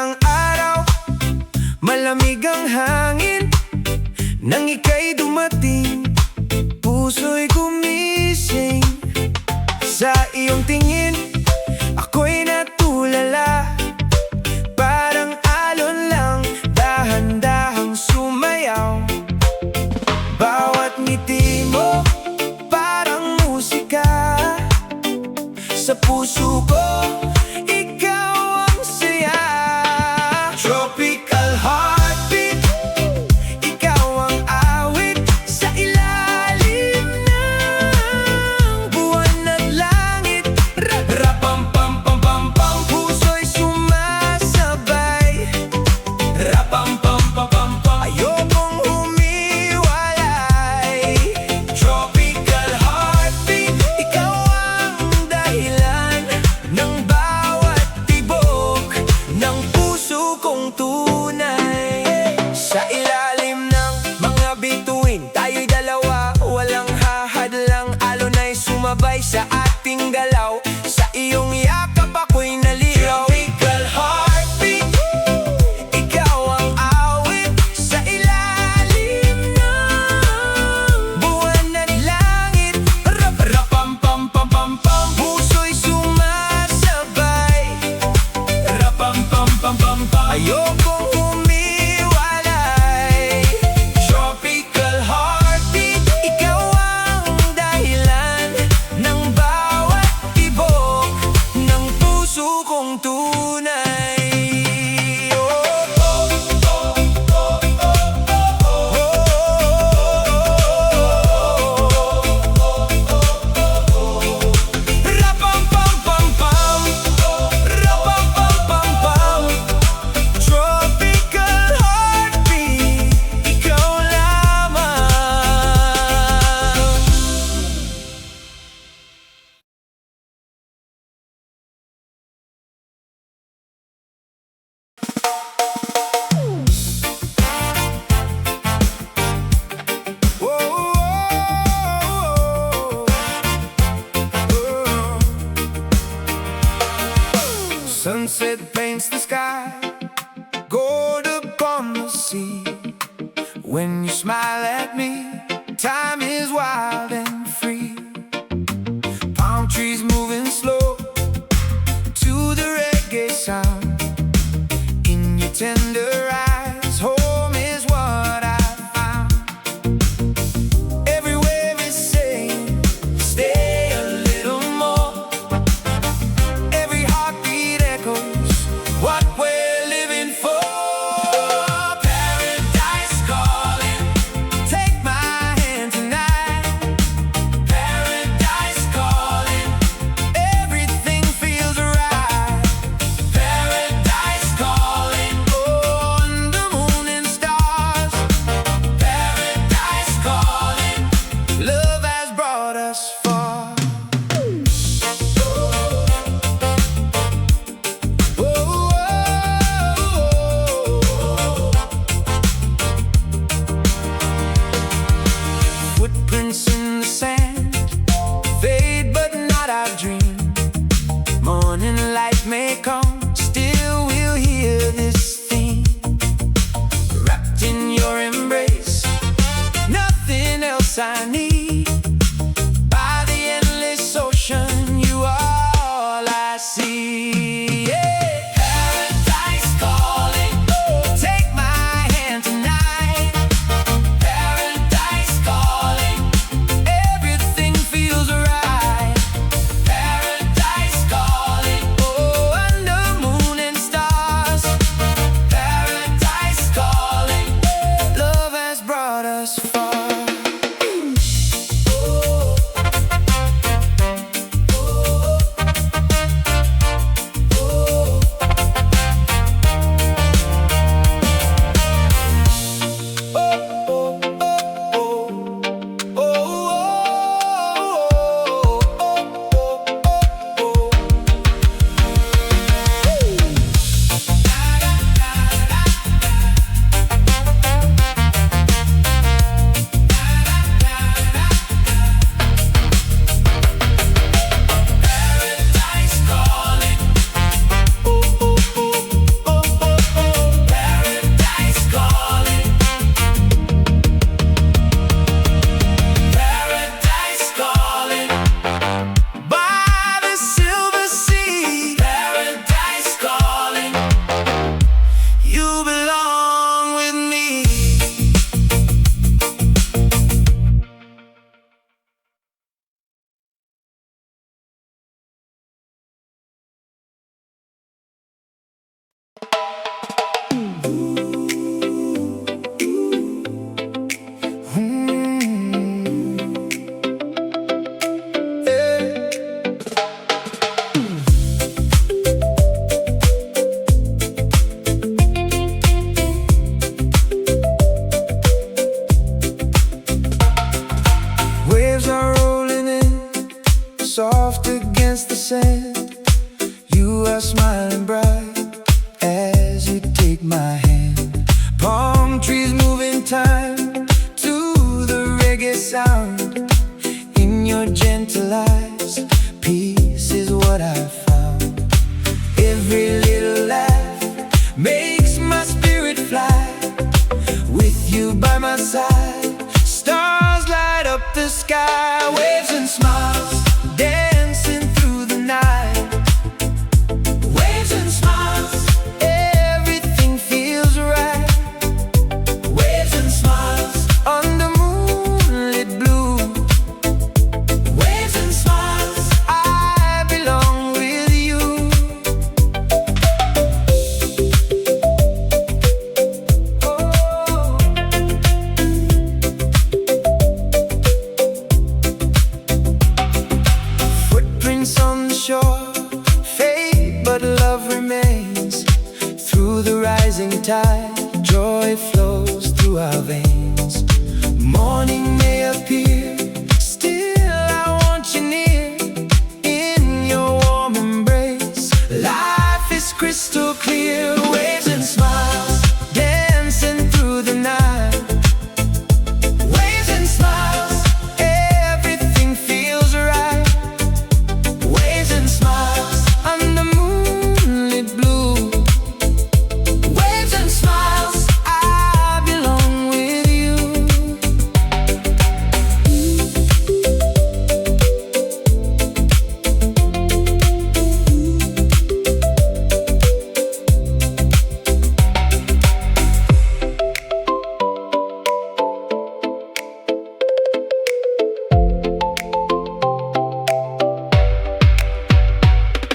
ng araw, malamig ang hangin. Nang ika'y dumating, puso'y gumising. Sa iyong tingin, ako'y natulala. Parang alon lang, dahan-dahang sumayaw. Bawat ngiti mo, parang musika. Sa puso ko, ikaw ang saya. Tropical heartbeat, ikaw ang awit. Sa ilalim ng buwan at langit. Rapam-pam-pam-pam-pam, puso'y sumasabay. Rapam-pam-pam-pam-pam, ayokong humiwalay. Tropical heartbeat, ikaw ang dahilan ng bawat tibok ng puso kong tunay. Sa ilalim ng mga bituin, tayo'y dalawa, walang hahadlang. Alon ay sumabay sa ating galaw. Sa iyong yakap ako'y naligaw. Tropical heartbeat, ikaw ang awit. Sa ilalim ng buwan at langit. Rapam-pam-pam-pam-pam, puso'y sumasabay. Rapam-pam-pam-pam-pam, ayokong humiwalay. Tropical heartbeat, ikaw ang dahilan ng bawat tibok ng puso kong tunay. Rapam-pam-pam-pam, rapam-pam-pam-pam. Tropical heartbeat, ikaw lamang. Sunset paints the sky, gold upon the sea. When you smile at me, time is wild and free. Palm trees moving slow to the reggae sound. In your tender eyes, home is what I found. Every wave is saying, stay a little more. Every heartbeat echoes what we're living for. Paradise calling, take my hand tonight. Paradise calling, everything feels right. Paradise calling, oh, my hand. Palm trees move in time to the reggae sound. In your gentle eyes, peace is what I found. Every little laugh makes my spirit fly. With you by my side, stars light up the sky. Waves and smiles dancing through the night. Waves and smiles, everything feels right. Waves and smiles under moonlit blue. Waves and smiles, I belong with you. Oh. Footprints on the shore fade, but love remains. Through the rising tide, joy flows through our veins. Morning may appear, still I want you near. In your warm embrace, life is crystal clear. Waves and smiles dancing through the night. Waves and smiles, everything feels right. Waves and smiles under moonlit blue. Waves and smiles, I belong with you.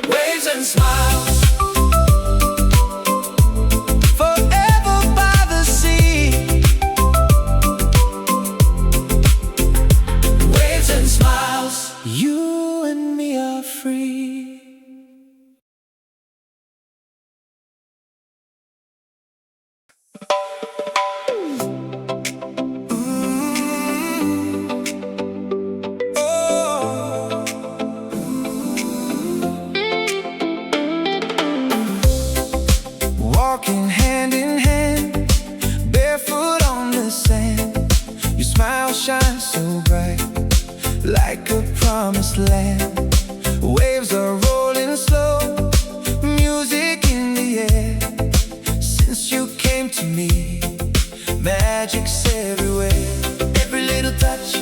Waves and smiles, forever by the sea. Waves and smiles, you and me are free. Walking hand in hand, barefoot on the sand. Your smile shines so bright, like a promised land. Waves are rolling slow, music in the air. Since you came to me, magic's everywhere. Every little touch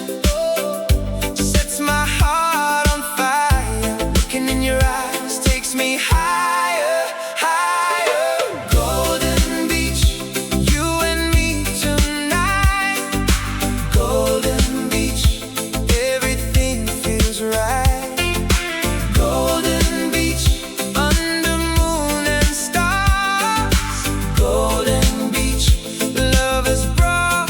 sets my heart on fire. Looking in your eyes takes me higher, higher. Golden beach, you and me tonight. Golden beach, everything feels right. Golden beach, under moon and stars. Golden beach, love has brought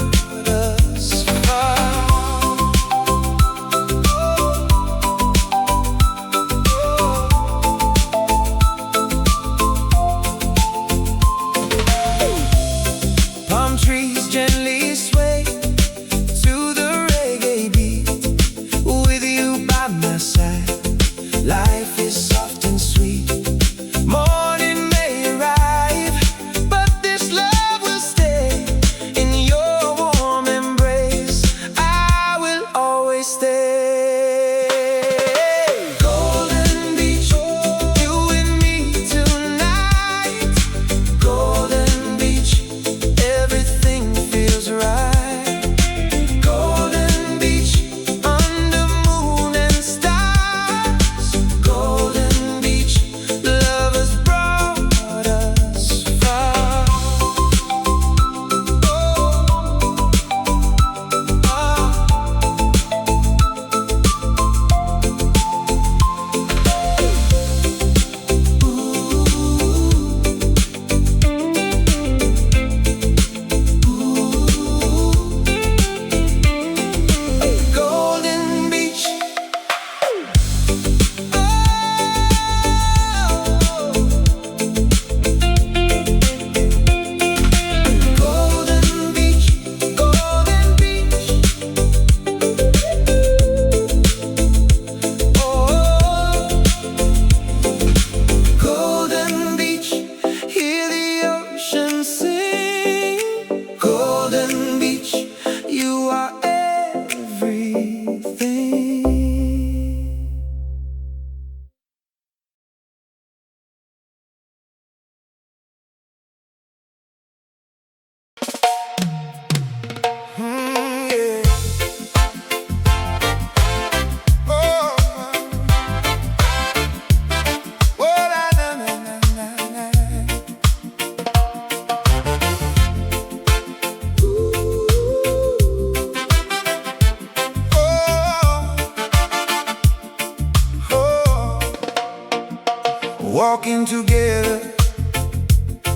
walking together,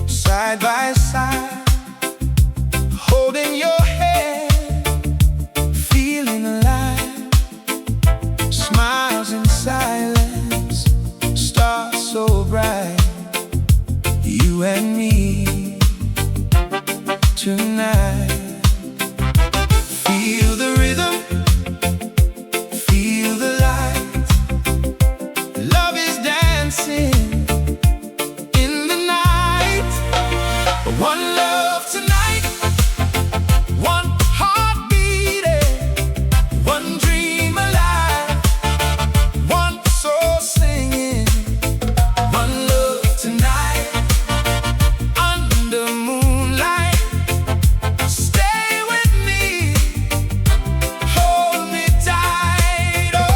side by side, holding your hand, feeling alive. Smiles in silence, stars so bright. You and me tonight. Feel the rhythm, feel the light. Love is dancing in the night. One love tonight, one heart beating, one dream alive, one soul singing. One love tonight, under moonlight. Stay with me, hold me tight. Oh,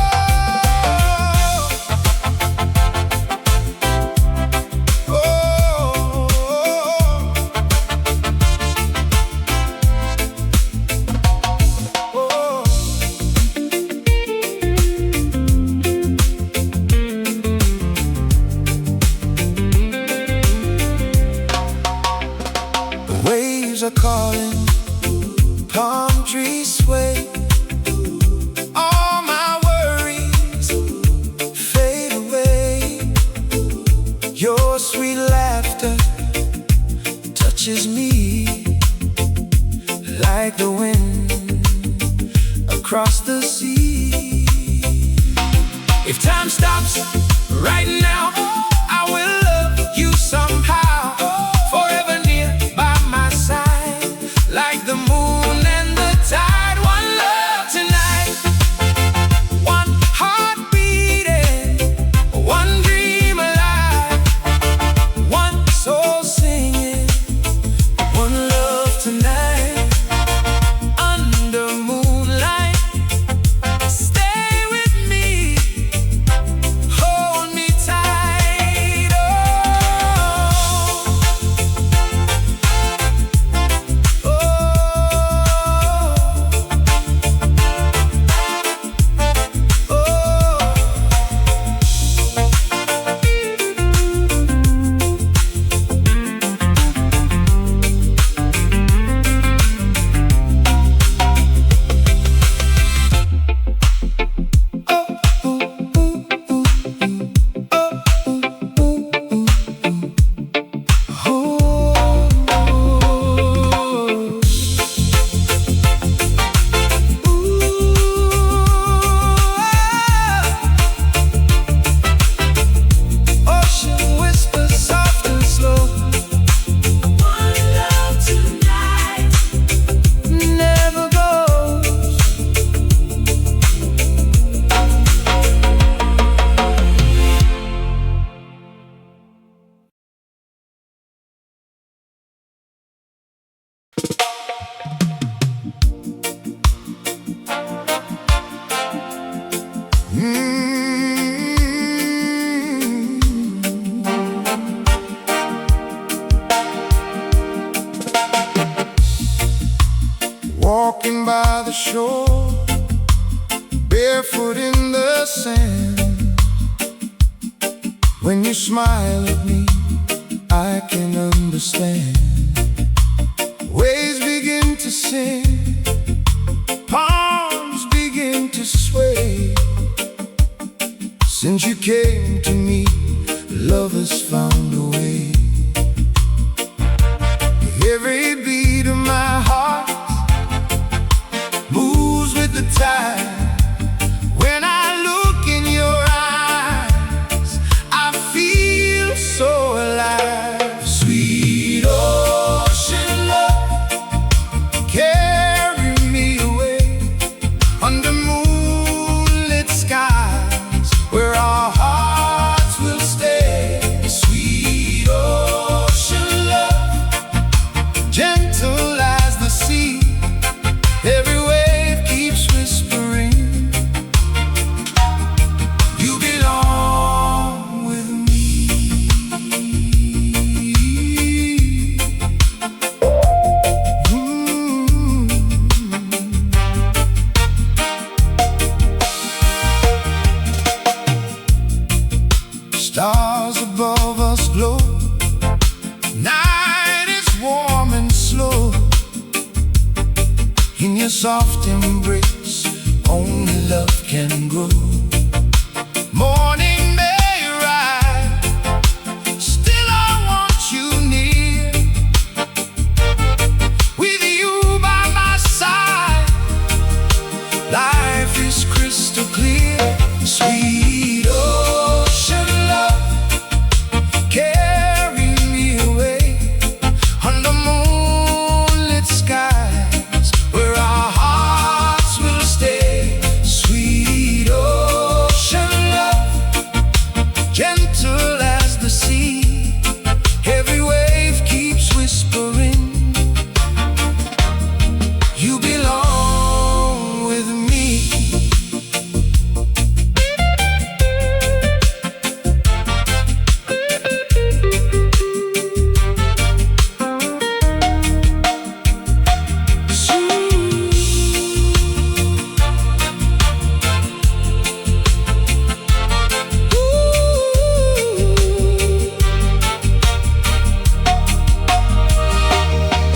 oh, oh. The waves are calling, palm trees sway. All my worries fade away. Your sweet laughter touches me like the wind across the sea. If time stops right now, I will love you somehow, forever near by my side, like the moon and the tide. One love tonight, one heart beating, one dream alive, one soul singing. One love tonight, under moonlight. Stay with me, hold me tight. Oh, oh, ocean whispers soft and slow. One love tonight, never goes. Walking by the shore, barefoot in the sand. When you smile at me, I can understand. Waves begin to sing, palms begin to sway. Since you came to me, love has found a way. Every beat of my heart moves with the tide. When I look in your eyes, I feel so alive. Sweet ocean love, carry me away under moonlit skies, where our hearts will stay. Sweet ocean love, your soft embrace, only love can grow. Morning may arrive, still I want you near. With you by my side, life is crystal clear. Sweet ocean love, carry me away under moonlit skies, where our hearts will stay. Sweet ocean love, gentle as the sea, every wave keeps whispering, you belong with me.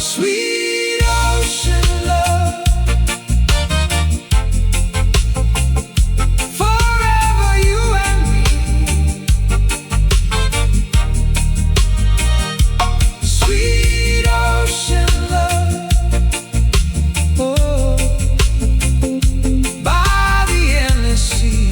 Sweet ocean love, forever you and me. Sweet ocean love, oh, by the endless sea.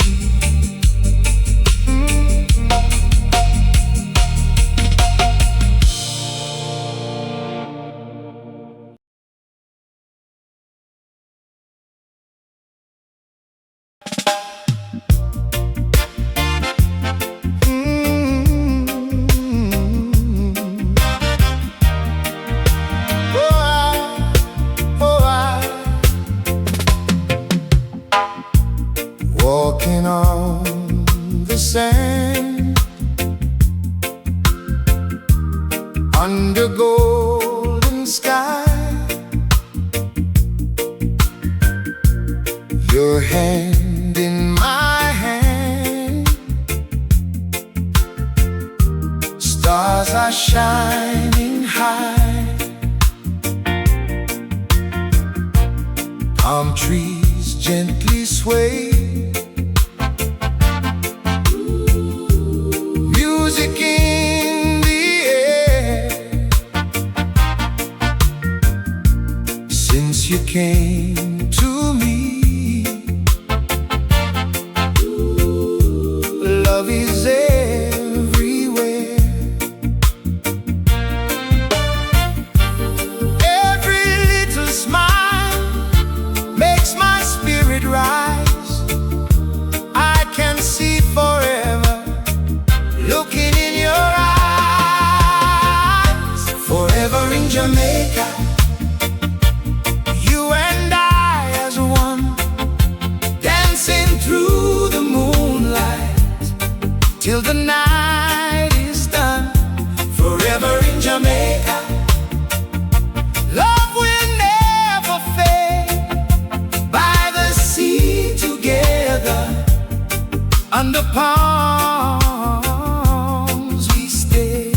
Walking on the sand, under golden sky, your hand in my hand, stars are shining high, palm trees gently sway, music in the air. Since you came to me, love is everywhere. Every little smile makes my spirit rise. I can see forever looking in your eyes. Forever in Jamaica, you and I as one, dancing through the moonlight till the night is done. Forever in Jamaica, love will never fade. By the sea together, under palms we stay.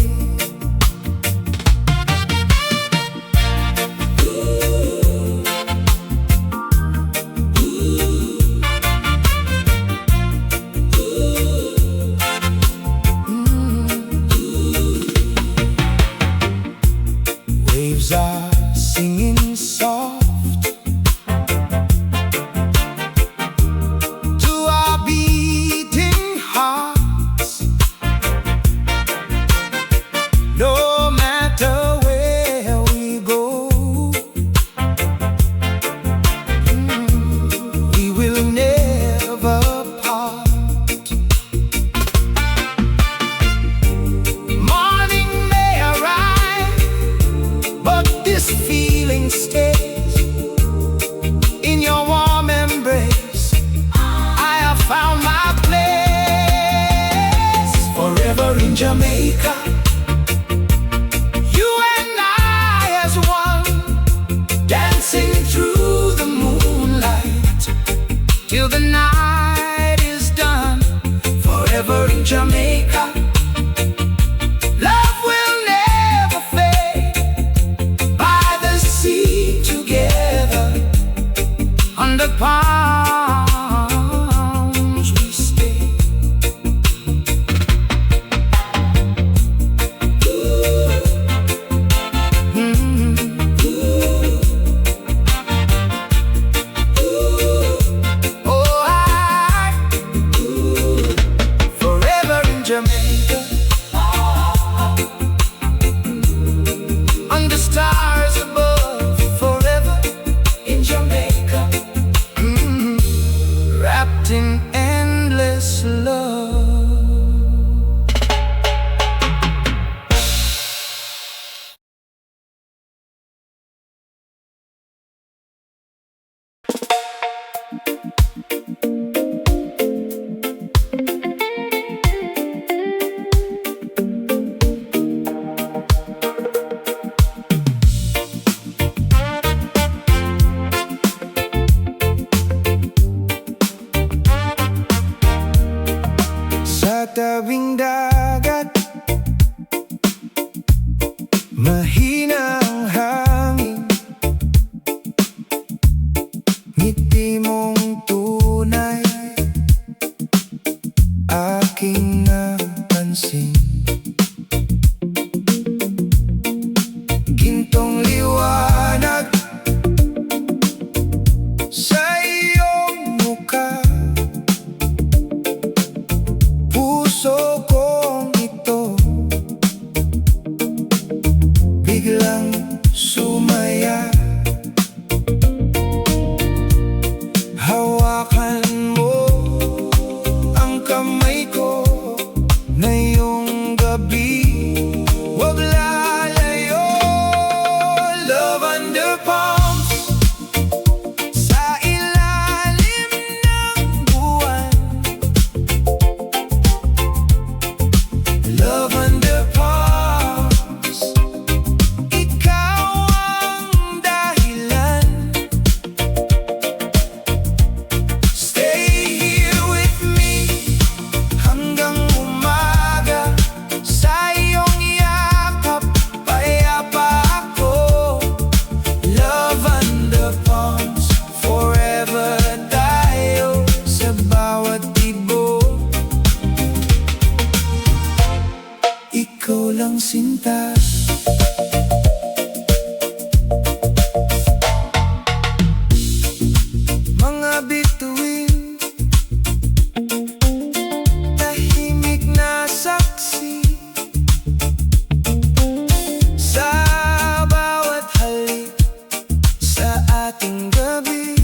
Waves are singing soft to our beating hearts. No matter where we go, we will never part. Morning may arrive, but this feeling stays. In your warm embrace, I have found my place. Forever in Jamaica, you and I as one, dancing through the moonlight till the night is done. Forever in Jamaica, love will never fade. By the sea together, Love under palms, sa ilalim ng buwan. Love under palms, ikaw ang dahilan. Stay here with me hanggang umaga. Sa iyong yakap, payapa ako. Love under palms, forever tayo sa bawat tibo. Ikaw lang sinta. Mga bituin, tahimik na saksi sa bawat halik sa ating gabi.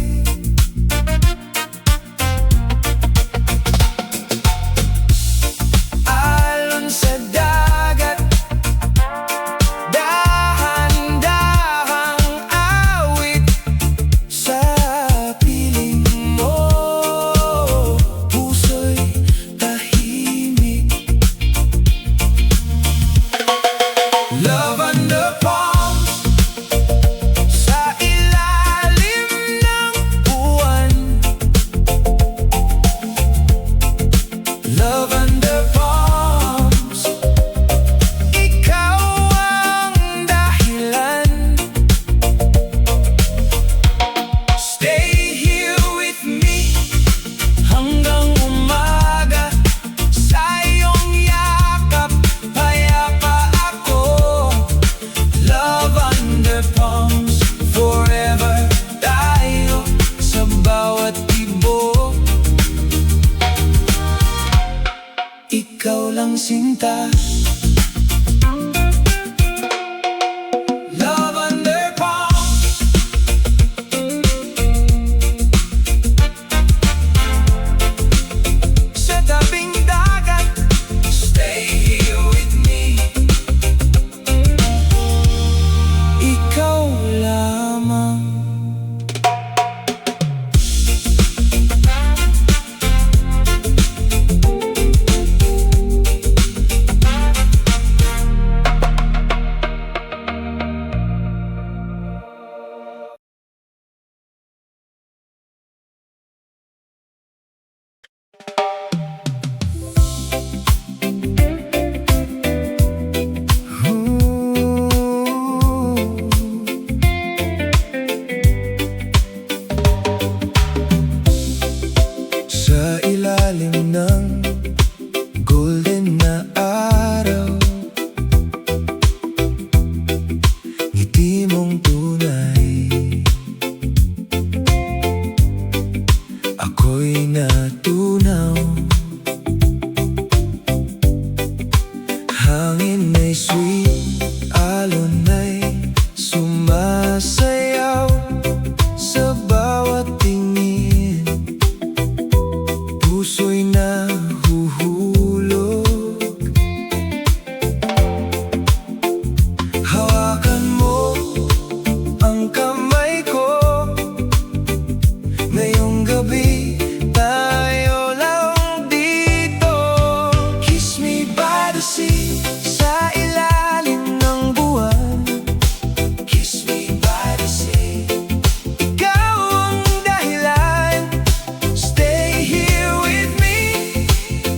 Alon sa dagat, dahan-dahang awit sa piling mo. Puso'y tahimik. Love under palms, sa ilalim ng buwan. Love under palms, ikaw ang dahilan. Stay here with me hanggang umaga. Sa iyong yakap, payapa ako. Love under palms, forever tayo sa bawat tibo. Ikaw lang sinta. Love under palms, sa tabing dagat. Stay here with me, ikaw lamang. Sa ilalim ng golden na araw, ngiti mong tunay, ako'y natunaw. Hangin ay sweet, alon ay sumasayaw sa bawat tingin. Puso'y nahuhulog. Hawakan mo ang kamay ko. Ngayong gabi, tayo lang dito. Kiss me by the sea, sa ilalim ng buwan. Kiss me by the sea, ikaw ang dahilan. Stay here with me,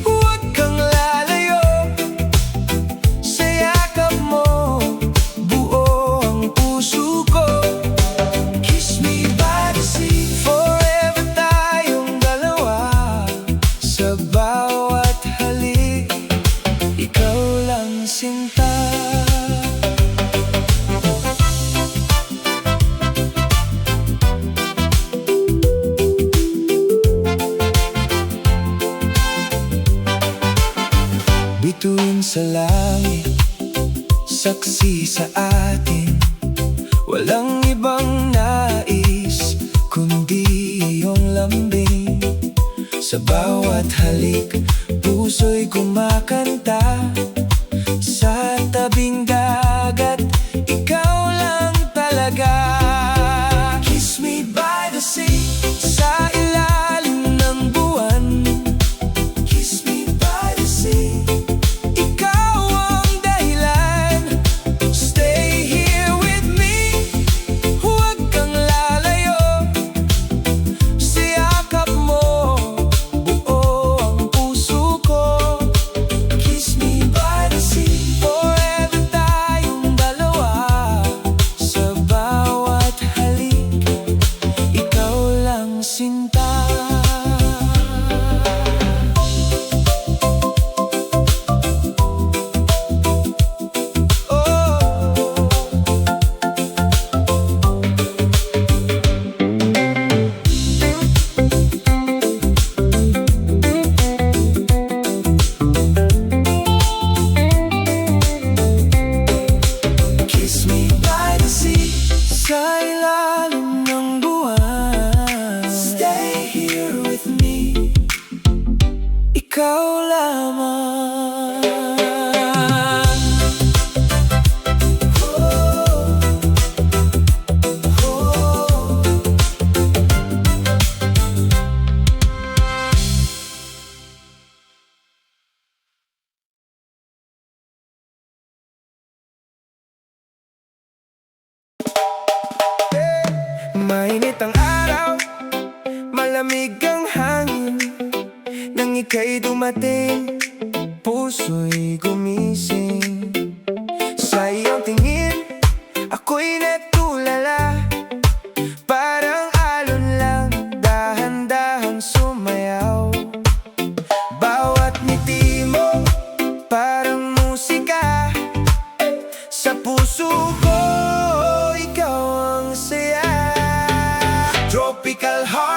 huwag kang lalayo. Sa yakap mo, buo ang puso ko. Kiss me by the sea, forever tayong dalawa. Sa bawat halik, ikaw lang sinta. Bituin sa langit, saksi sa atin. Walang ibang nais kundi iyong lambing. Sa bawat halik, puso'y kumakanta. Sa tabing dagat, ikaw lang talaga. talaga. Kiss me by the sea, sa ilalim ng buwan. Kiss me by the sea, ikaw ang dahilan. Stay here with me, huwag kang lalayo. Siyakap mo, buo ang puso ko. Kiss me by the sea, forever tayong dalawa. Sa bawat halik, ikaw lang sinta. Kiss me by the sea, sa ilalim ng buwan. Stay here with me, ikaw lamang. Mainit ang araw, malamig ang hangin. Nang ika'y dumating, puso'y gumising. Sa iyong tingin, ako'y natulala. Parang alon lang, dahan-dahang sumayaw. Bawat ngiti mo, parang musika. Sa puso ko, ikaw ang saya. Tropical heart